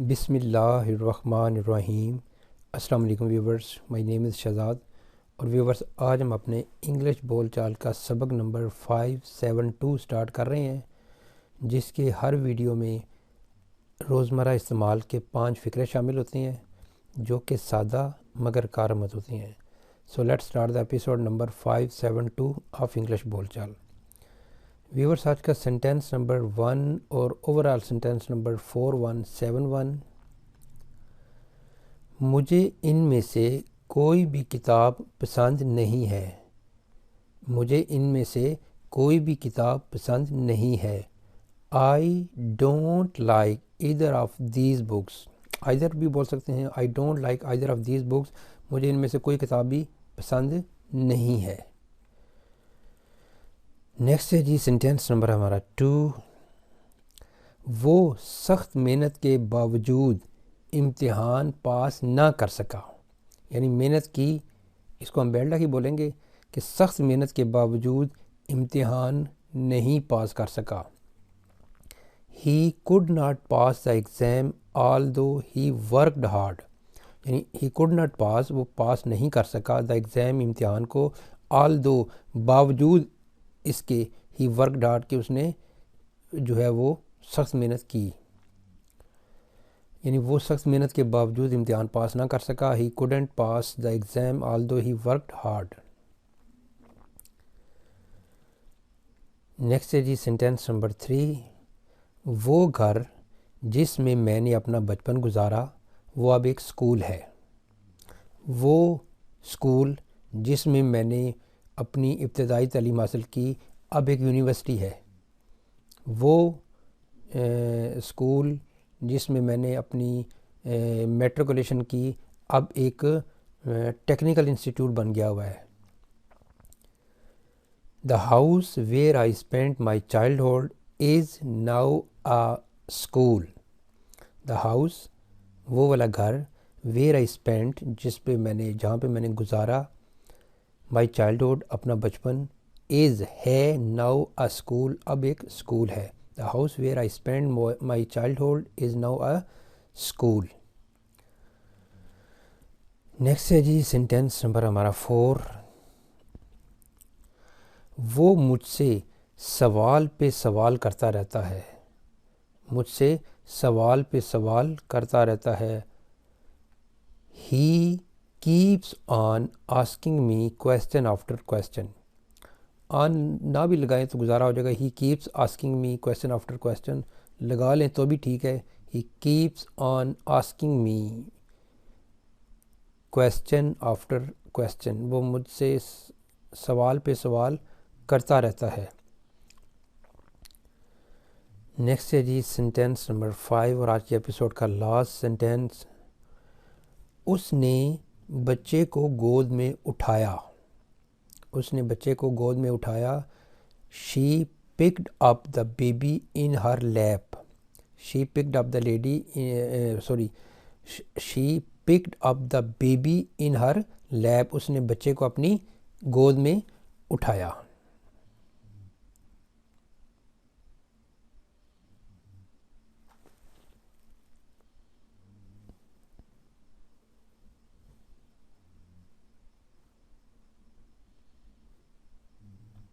بسم اللہ الرحمن الرحیم۔ السلام علیکم ویورز، مائی نیم از شہزاد۔ اور ویورز، آج ہم اپنے انگلش بول چال کا سبق نمبر 572 سٹارٹ کر رہے ہیں، جس کے ہر ویڈیو میں روزمرہ استعمال کے 5 فقرے شامل ہوتے ہیں جو کہ سادہ مگر کارآمد ہوتی ہیں۔ So let start the episode number 572 of English بول چال۔ ویورس، آج کا سینٹینس نمبر 1 اور اوورال سینٹینس نمبر 4171۔ مجھے ان میں سے کوئی بھی کتاب پسند نہیں ہے۔ مجھے ان میں سے کوئی بھی کتاب پسند نہیں ہے۔ I don't like either of these books۔ either بھی بول سکتے ہیں، I don't like either of these books۔ مجھے ان میں سے کوئی کتاب بھی پسند نہیں ہے۔ نیکسٹ ہے جی سینٹینس نمبر ہمارا 2۔ وہ سخت محنت کے باوجود امتحان پاس نہ کر سکا۔ یعنی محنت کی، اس کو ہم بیلڈا ہی بولیں گے کہ سخت محنت کے باوجود امتحان نہیں پاس کر سکا۔ He could not pass the exam although he worked hard۔ یعنی he could not pass، وہ پاس نہیں کر سکا the exam، امتحان کو، although باوجود اس کے he worked hard، کہ اس نے جو ہے وہ سخت محنت کی۔ یعنی وہ سخت محنت کے باوجود امتحان پاس نہ کر سکا۔ He couldn't pass the exam although he worked hard۔ Next ہے جی سینٹینس نمبر 3۔ وہ گھر جس میں میں نے اپنا بچپن گزارا وہ اب ایک اسکول ہے۔ وہ اسکول جس میں میں نے اپنی ابتدائی تعلیم حاصل کی اب ایک یونیورسٹی ہے۔ وہ اسکول جس میں میں نے اپنی میٹریکولیشن کی اب ایک ٹیکنیکل انسٹیٹیوٹ بن گیا ہوا ہے۔ The house where I spent my childhood is now a school۔ The house، وہ والا گھر، where I spent، جہاں پہ میں نے گزارا my childhood، اپنا بچپن، is، ہے، now a school، اب ایک اسکول ہے۔ The house where I spent my childhood is now a school۔ Next ہے جی سینٹینس نمبر ہمارا 4۔ وہ مجھ سے سوال پہ سوال کرتا رہتا ہے۔ مجھ سے سوال پہ سوال کرتا رہتا ہے۔ He keeps on asking me question after question۔ آن نہ بھی لگائیں تو گزارا ہو جائے گا۔ He keeps asking me question after question، لگا لیں تو بھی ٹھیک ہے۔ He keeps on asking me question after question، وہ مجھ سے سوال پہ سوال کرتا رہتا ہے۔ نیکسٹ ہے جی سینٹینس نمبر 5 اور آج کے ایپیسوڈ کا لاسٹ سینٹینس۔ اس نے بچے کو گود میں اٹھایا۔ اس نے بچے کو گود میں اٹھایا۔ She picked up the baby in her lap۔ She picked up the She picked up the baby in her lap۔ اس نے بچے کو اپنی گود میں اٹھایا۔